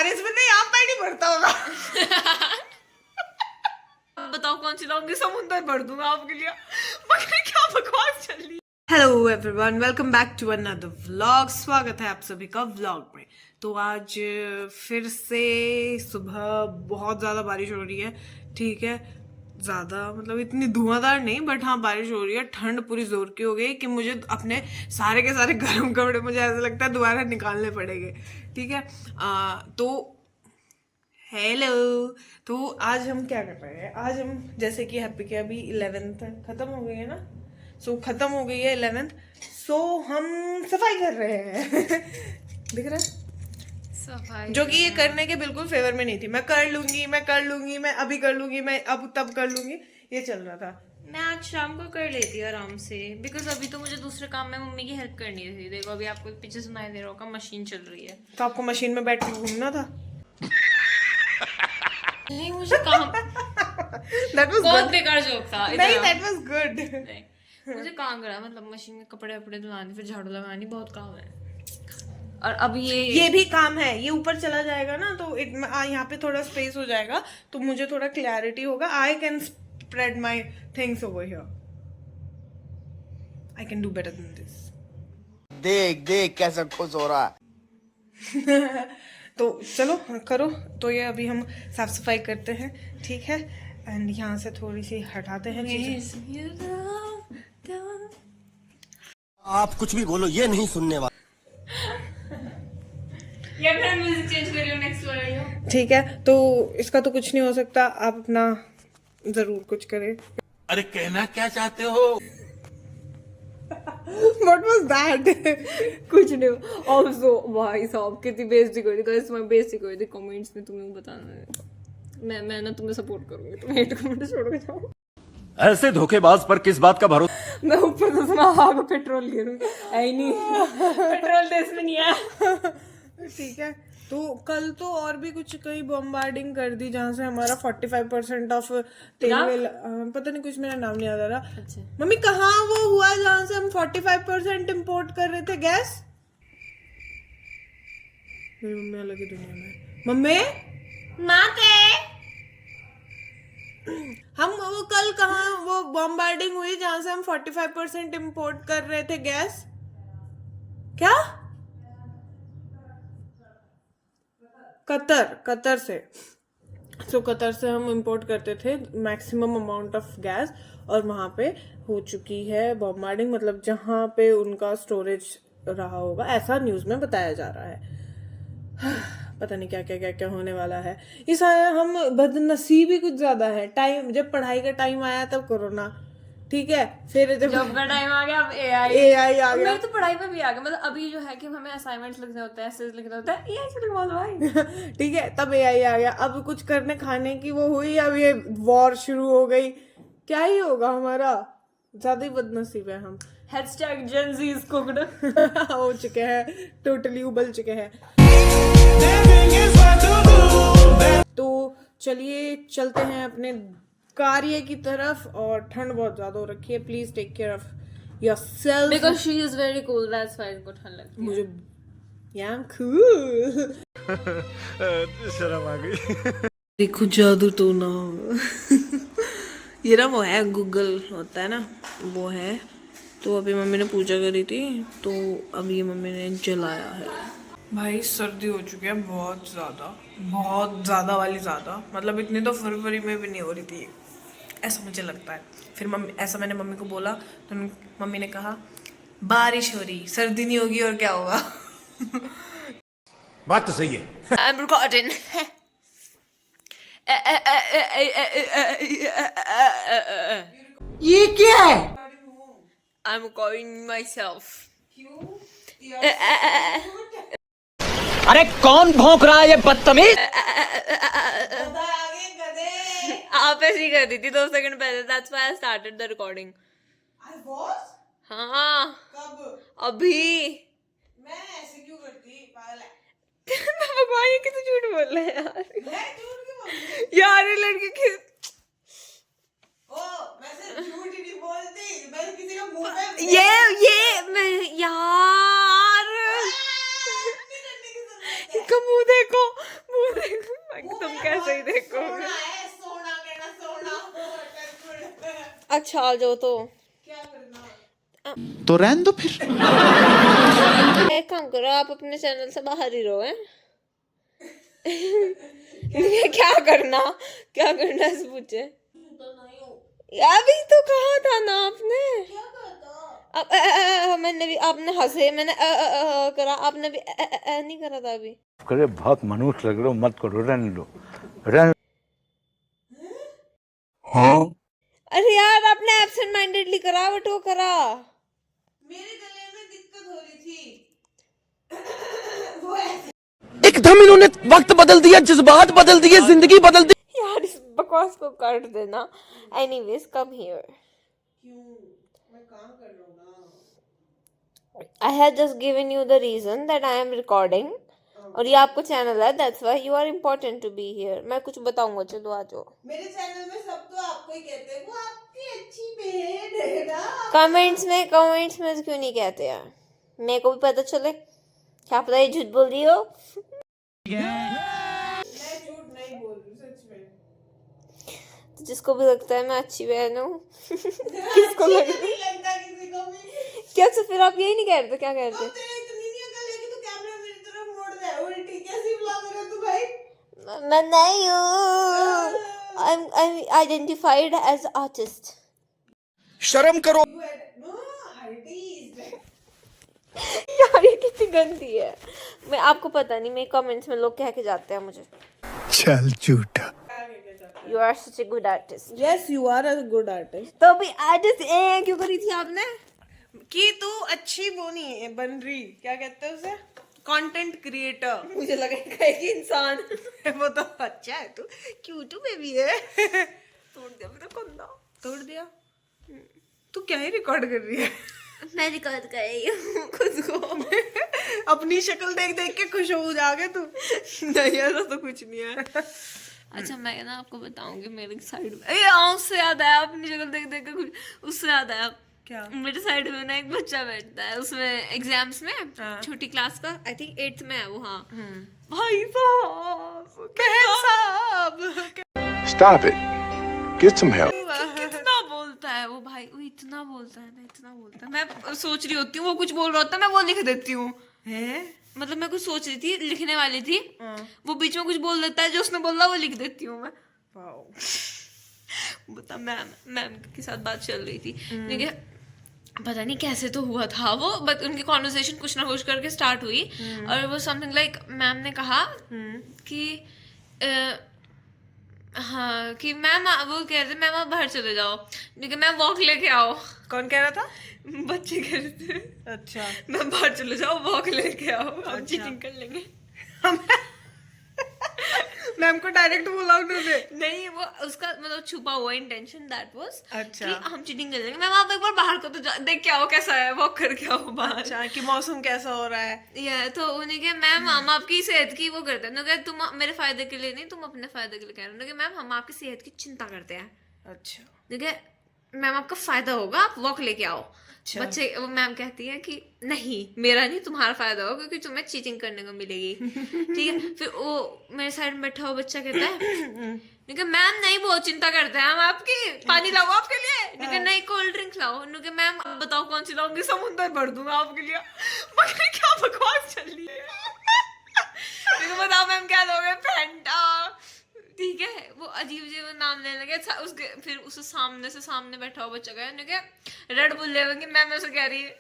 बारिश में नहीं, आप नहीं भरता होगा। बताओ कौन सी लाऊंगी, समुंदर भर दूंगा आपके लिए। मगर क्या बकवास चल रही है। Hello everyone, welcome back to another vlog. स्वागत है आप सभी का व्लॉग में। तो आज फिर से सुबह बहुत ज़्यादा बारिश हो रही है। ठीक है, ज़्यादा मतलब इतनी धुआंधार नहीं, बट हाँ बारिश हो रही है। ठंड पूरी जोर की हो गई कि मुझे अपने सारे के सारे गर्म कपड़े मुझे ऐसा लगता है दोबारा निकालने पड़ेंगे। ठीक है, तो हेलो। तो आज हम क्या कर रहे हैं? आज हम जैसे कि हैप्पी के अभी 11th खत्म हो गई है ना, सो खत्म हो गई है 11th, सो हम सफाई कर रहे हैं। दिख रहा है? सफाई जो कि ये करने के बिल्कुल फेवर में नहीं थी। मैं कर लूंगी, मैं अभी कर लूंगी, मैं अब तब कर लूंगी, ये चल रहा था। मैं आज शाम को कर लेती हूँ आराम से, बिकॉज अभी तो मुझे दूसरे काम में मम्मी की हेल्प करनी थी। देखो अभी आपको पीछे सुनाई दे रहा होगा, मशीन चल रही है। तो आपको मशीन में बैठ के घूमना था। नहीं मुझे काम That was बहुत good. बेकार जोक था। नहीं, that was good. नहीं, मुझे काम करा, मतलब मशीन में कपड़े वपड़े धुलाने, फिर झाड़ू लगानी, बहुत काम है। और अब ये भी काम है। ये ऊपर चला जाएगा ना, तो यहाँ पे थोड़ा स्पेस हो जाएगा, तो मुझे थोड़ा क्लैरिटी होगा। I can spread my things over here. I can do better than this. देख देख कैसा खुश हो रहा है। तो चलो करो। तो ये अभी हम साफ सफाई करते हैं, ठीक है। एंड यहाँ से थोड़ी सी हटाते हैं चीजें। आप कुछ भी बोलो, ये नहीं सुनने वाला। या फिर म्यूजिक चेंज कर लो, नेक्स्ट वाला। ठीक है, तो इसका तो कुछ नहीं हो सकता। आप अपना जरूर कुछ करें। अरे कहना क्या चाहते हो? What was that? कुछ नहीं। ऑल्सो भाई साहब कितनी बेइज्जती कर दी गाइस, मैं बेइज्जती कर दी कमेंट्स में। तुम्हें बताना है, मैं ना तुम्हें सपोर्ट करूंगी, तुम हेट कमेंट छोड़ के जाओ। ऐसे धोखेबाज पर किस बात का भरोसा? मैं ऊपर तो सुना आग पेट्रोल गिरूंगी, ऐ नहीं पेट्रोल देश में नहीं है। ठीक है, तो कल तो और भी कुछ कहीं बम्बार्डिंग कर दी जहाँ से हमारा 45% ऑफ तेल पता नहीं, कुछ मेरा नाम नहीं याद आ रहा। अच्छा मम्मी कहाँ वो हुआ जहाँ से हम 45% इम्पोर्ट कर रहे थे गैस? मेरी मम्मी अलग ही दुनिया में। मम्मी हम वो कल कहाँ वो बम्बार्डिंग हुई जहाँ से हम 45% इम्पोर्ट कर रहे थे गैस? क्या? कतर से। सो कतर से हम इंपोर्ट करते थे मैक्सिमम अमाउंट ऑफ गैस, और वहाँ पे हो चुकी है बॉम्बार्डिंग, मतलब जहाँ पे उनका स्टोरेज रहा होगा, ऐसा न्यूज़ में बताया जा रहा है। पता नहीं क्या होने वाला है। इस हम बदनसीब ही कुछ ज्यादा है। टाइम जब पढ़ाई का टाइम आया तब कोरोना, ठीक है, फिर जब जॉब का टाइम आ गया, अब एआई आ गया। मेरे तो पढ़ाई में भी आ गया। मतलब अभी जो है कि हमें असाइनमेंट्स लिखने होते हैं, एसेज लिखने होता है, एआई से लिखवा दो भाई। ठीक है, तब एआई आ गया। अब कुछ करने खाने की वो हुई, अब ये वॉर शुरू हो गई। क्या ही होगा हमारा? ज्यादा ही बदनसीब है हम। Gen Z is cooked। हो चुके हैं, टोटली उबल चुके हैं। तो चलिए चलते हैं अपने कार्य की तरफ। और ठंड बहुत ज्यादा हो रखी है। Please take care of yourself. Because she is very cool, that's why इसको ठंड लगती है। मुझे या cool। शर्म आ गई। देखो जादू तो ना। ये ना वो है, गूगल होता है ना, वो है। तो अभी मम्मी ने पूजा करी थी, तो अभी मम्मी ने जलाया है। भाई सर्दी हो चुकी है बहुत ज़्यादा वाली ज़्यादा। मतलब इतनी तो फरवरी में भी नहीं हो रही थी, ऐसा मुझे लगता है। फिर मम्मी, ऐसा मैंने मम्मी को बोला, तो मम्मी ने कहा बारिश हो रही, सर्दी नहीं होगी और क्या होगा। बात तो सही है। I'm recording। ये क्या है? I'm recording myself। अरे कौन भौंक रहा है ये बदतमीज? आप ऐसे ही कर दी थी 2 सेकंड पहले, that's why I started the recording। हाँ अभी मैं ऐसे क्यों करती? पागल है। भगवान ये कितना झूठ बोल रहे हैं यार। मैं झूठ क्यों बोलती? यार ये लड़की की मैं सिर्फ झूठ ही नहीं बोलती, मैं किसी का मुंह पे ये मैं यार, इसका मुंह देखो, मुंह अच्छा आ जाओ तो क्या करना? तो रहने दो फिर। एक काम करो, आप अपने चैनल से बाहर ही रहो, हैं? क्या करना है से पूछे। अभी तो कहा था ना आपने। अब मैंने भी, आपने हंसे, मैंने करा, आपने भी नहीं करा था अभी। करे बहुत मनुष्य लग रहे हो, मत करो, रहने दो, रहने। हाँ अरे यार, आपने एब्सेंट माइंडेडली करा, बट वो करा। मेरे गले में दिक्कत हो रही थी। वो ऐसे एकदम इन्होंने वक्त बदल दिया, जज्बात बदल दिए, जिंदगी बदल दी। यार इस बकवास को काट देना। Anyways come here. क्यों? मैं काम कर रहा हूँ ना। I had just given you the reason that I am recording और ये आपको चैनल है, that's why you are important to be here। मैं कुछ बताऊंगा, चलो आ जाओ। मेरे चैनल में सब तो आपको ही कहते हैं, वो आपकी अच्छी बहन है ना। कमेंट्स में क्यों नहीं कहते यार? मेरे को भी पता चले, क्या पता ये झूठ बोल रही हो। मैं झूठ नहीं बोल रही, सच में। तो जिसको भी लगता है मैं अच्छी बहन हूँ किसको लग नहीं लगता किसी को भी। क्या? तो फिर आप यही नहीं कह रहे थे, क्या कह रहे थे? तेरे इतनी नहीं अकल है कि तू कैमरा मेरी तरफ मोड़ दे। उल्टी कैसी ब्लॉगर है तू भाई? मैं नहीं हूँ। I'm identified as artist। शर्म करो। No artist. यार ये कितनी गंदी है। मैं आपको पता नहीं, मेरे कमेंट्स में लोग कह के जाते हैं मुझे, चल झूठा। You are such a good artist. Yes you are a good artist. तो भी आर्टिस्ट ए क्यों करी थी आपने? कि तू अच्छी वो नहीं है बन रही, क्या कहते हैं उसे, कंटेंट क्रिएटर। मुझे लगा कहेगी इंसान। वो तो अच्छा है, तू क्यूट बेबी है। तोड़ दिया मेरा कंधा। तोड़ दिया? तू क्या ही रिकॉर्ड कर रही है? मैं रिकॉर्ड कर रही हूँ खुद को। अपनी शक्ल देख देख के खुश हो जाओगे तू। नहीं ऐसा तो कुछ नहीं है। अच्छा मैं ना आपको बताऊंगी मेरे साइड में, ए उससे याद आया, अपनी शक्ल देख देख के खुश, उससे याद आया क्या? मेरे साइड में ना एक बच्चा बैठता है, उसमें एग्जाम्स में, हाँ। छोटी क्लास का, आई थिंक 8th में है वो। हाँ भाई साहब, बहन साहब Stop it. Get some help. कितना बोलता है वो भाई, वो इतना बोलता है ना, इतना बोलता है। मैं सोच रही होती हूँ वो कुछ बोल रहा होता है, मैं वो लिख देती हूँ। है? मतलब मैं कुछ सोच रही थी, लिखने वाली थी, वो बीच में कुछ बोल देता है, जो उसने बोला वो लिख देती हूँ मैं। बता, मैम के साथ बात चल रही थी, ठीक है, पता नहीं कैसे तो हुआ था वो, बट उनकी कॉन्वर्सेशन कुछ ना कुछ करके स्टार्ट हुई, और वो समथिंग लाइक मैम ने कहा कि हाँ कि मैम, वो कह रहे थे मैम आप बाहर चले जाओ, लेकिन मैम वॉक लेके आओ। कौन कह रहा था? बच्चे कह रहे थे अच्छा। मैम बाहर चले जाओ, वॉक लेके आओ, हम चीटिंग कर लेंगे। मैम को डायरेक्ट बोला उन्होंने? नहीं, वो उसका मतलब छुपा हुआ इंटेंशन दैट वाज अच्छा। कि हम चीटिंग कर लेंगे। मैम आप एक बार बाहर को तो देख के आओ कैसा है, वॉक करके आओ बाहर। अच्छा, कि मौसम कैसा हो रहा है। या तो उन्हें कहा मैम हम आपकी सेहत की वो करते हैं, उन्होंने कहा तुम मेरे फायदे के लिए नहीं, तुम अपने फायदे के लिए कह रहे हो। उन्होंने कहा मैम हम आपकी सेहत की चिंता करते हैं। अच्छा। देखिए मैम आपका फायदा होगा, आप वॉक लेके आओ। बच्चे, वो मैम कहती है कि नहीं मेरा नहीं, तुम्हारा फायदा होगा क्योंकि तुम्हें चीटिंग करने को मिलेगी। ठीक है, फिर वो मेरे साइड में बैठा हुआ बच्चा कहता है लेकिन मैम नहीं बहुत चिंता करते हैं हम आपकी, पानी लाओ आपके लिए, लेकिन नहीं कोल्ड ड्रिंक लाओ। उन्होंने मैम अब बताओ कौन सी लाऊंगी, समुद्र भर दूंगा आपके लिए। मगर क्या बकवास चल रही है। लेकिन बताओ मैम क्या लोगे, फैंटा। ठीक है, वो अजीब अजीब नाम लेने लगे। उसके फिर उसे सामने बैठा हुआ बच्चा गया, रेड बुल लेंगे मैम ऐसे कह रही है।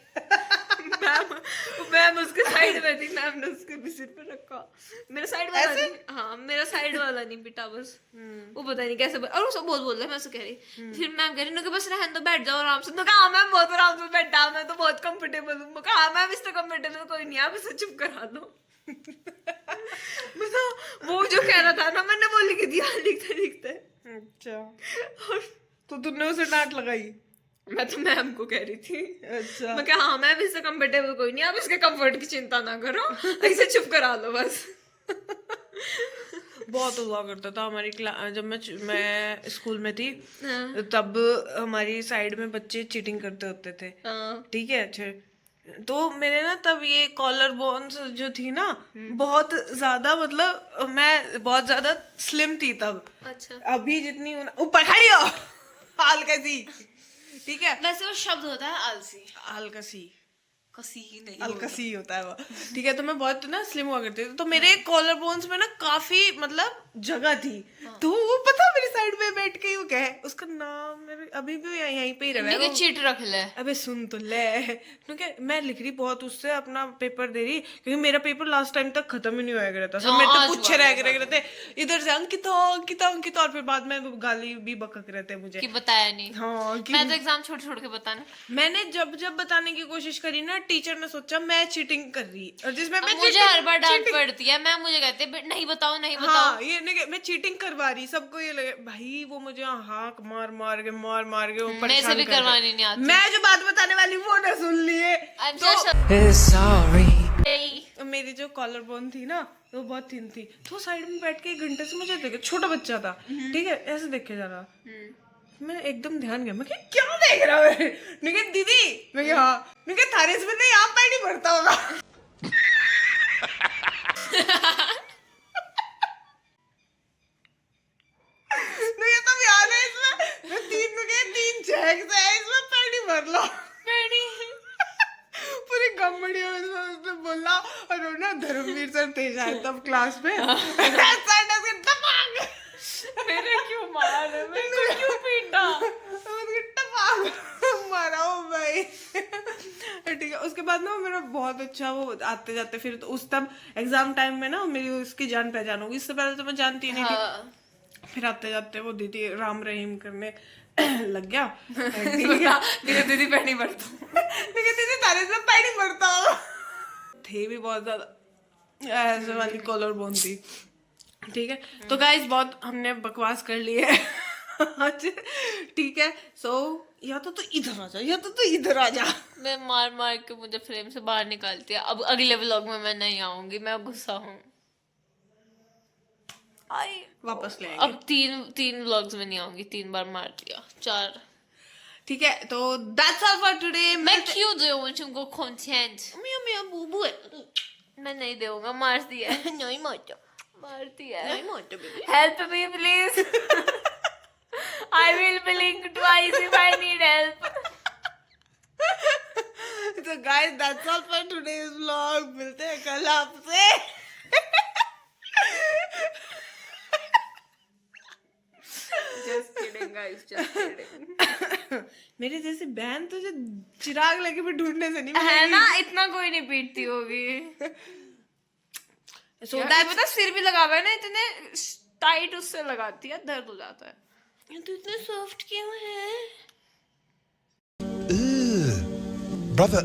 मैम उसके साइड में थी, मैम ने उसके भी सिर पे रखा। मेरा साइड वाला नहीं, हाँ मेरा साइड वाला नहीं बेटा, बस वो पता नहीं कैसे और वो सब बोल रहा है, मैं ऐसे कह रही। फिर मैम कह रही बस रहने दो, बैठ जाओ आराम से। मैं कहा मैम बहुत आराम से बैठा, मैं तो बहुत कंफर्टेबल हूँ। मैं कहा मैम इससे कंफर्टेबल कोई नहीं, आप इसे चुप करा दो। मतलब वो जो कह रहा था ना, मैंने वो लिख दिया लिखते लिखते। अच्छा। तो तुमने उसे डांट लगाई? मैं तो मैम को कह रही थी। अच्छा। मैं कहा हाँ मैम इससे कंफर्टेबल कोई नहीं, आप इसके कंफर्ट की चिंता ना करो, इसे चुप करा लो बस। बहुत हुआ करता था हमारी जब मैं स्कूल में थी, तब हमारी साइड में बच्चे चीटिंग करते होते थे। ठीक है, अच्छा तो मेरे ना तब ये कॉलर बोन्स जो थी ना बहुत ज्यादा, मतलब मैं बहुत ज्यादा स्लिम थी तब। अच्छा। अभी जितनी ऊपर खड़ी हो हाल कैसी। ठीक है। वैसे वो शब्द होता है आलसी, अलकसी, कसी ही नहीं अलकसी होता है वो, ठीक है। तो मैं बहुत ना स्लिम हुआ करती थी, तो मेरे कॉलर बोन्स में ना काफी मतलब जगह थी, तो वो पता मेरी साइड में बैठ के वो क्या है उसका नाम, मेरे अभी भी यहीं पे ही रहा है होता वो। चीट रख ले। अबे सुन तो ले, क्योंकि मैं लिख रही बहुत उससे अपना पेपर दे रही, क्योंकि मेरा पेपर लास्ट टाइम तक खत्म ही नहीं होया करता था, सब मेरे आज तो पूछे हुआ रह रहे थे इधर से, अंकिता अंकिता अंकिता, और फिर बाद में गाली भी बकक रहे थे मुझे कि बताया नहीं। हाँ कि मैं तो एग्जाम छोड़ छोड़ के बताना। मैंने जब जब बताने की कोशिश करी ना, टीचर ने सोचा मैं चीटिंग कर रही, और जिसमें मैं मुझे हर बार डांट पड़ती है, मैं मुझे कहते हैं नहीं बताओ नहीं बताओ। हाँ ये नहीं कि मैं चीटिंग करवा रही, सबको ये लगे भाई वो मुझे हाक मार मार के वो मेरे से परेशान भी कर रहे। करवानी नहीं आती। मैं जो बात बताने वाली वो ना सुन लिए। I'm तो just sorry। मेरी जो कॉलर बोन थी ना वो बहुत थिन थी, तो साइड में बैठ के 1 घंटे से मुझे देखे, छोटा बच्चा था ठीक है, ऐसे देखे जा रहा। मैं एकदम ध्यान गया, मैं क्या देख रहा है, मैं कहा दीदी, मैं कहा हाँ, मैं कहा थारे इसमें नहीं आप पैर नहीं भरता होगा। मुझे तब याद है इसमें मैं 3 चेक से है इसमें पैर नहीं भर लो, पूरी गमड़ियों में उसने बोला, और वो ना धर्मवीर सर थे शायद तब क्लास में, सर ने उसके टपाक, मेरे क्यों मारा मेरे को क्यों पीटा? उसके टपाक मारा ओ भाई। ठीक है, उसके बाद ना मेरा बहुत अच्छा वो आते जाते, फिर तो उस तब एग्जाम टाइम में ना मेरी उसकी जान पहचान होगी, इससे पहले तो मैं जानती नहीं थी। फिर आते जाते वो दीदी राम रहीम करने लग गया, दीदी पैर नहीं भरता। दीदी तारे से पैर नहीं भरता थे भी बहुत ज्यादा ऐसे वाली कॉलर बोन थी, ठीक है। तो गाइस बहुत हमने बकवास कर ली है आज, ठीक है। सो या तो इधर आ जा, या तो इधर आ जा। मैं मार मार के मुझे फ्रेम से बाहर निकालती है। अब अगले व्लॉग में मैं नहीं आऊंगी, मैं गुस्सा हूँ। वापस ले अब तीन व्लॉग्स में नहीं आऊंगी, 3 बार मार दिया, 4। ठीक है, तो दैट्स ऑल फॉर टुडे। मैं क्यों दूँ तुमको कंटेंट? मियां बूबू मैं नहीं दूंगा, मार दिया है। नहीं मारता, मारती है। नहीं मारता baby. Help me please. I will blink twice if I need help. तो guys that's all for today's vlog, मिलते हैं कल आपसे। Just kidding guys, just kidding. मेरे जैसी बहन तुझे चिराग लेके भी ढूंढने से नहीं है मिलेगी। ना, इतना कोई नहीं पीटती होगी। So यार, that's पता सिर भी लगा हुआ है ना, इतने टाइट उससे लगाती है, दर्द हो जाता है। तू इतने सॉफ्ट क्यों है? Brother,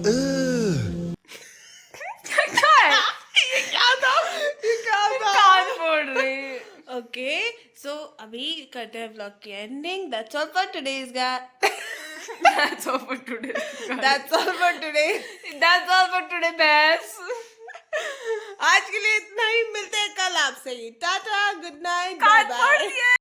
कान फोड़ रही। ओके सो अभी करते हैं व्लॉग की ending. That's all for today's guys. That's all for today. That's all for today. That's all for today, best. आज के लिए इतना ही, मिलते हैं कल आपसे ही। Tata, good night, bye bye.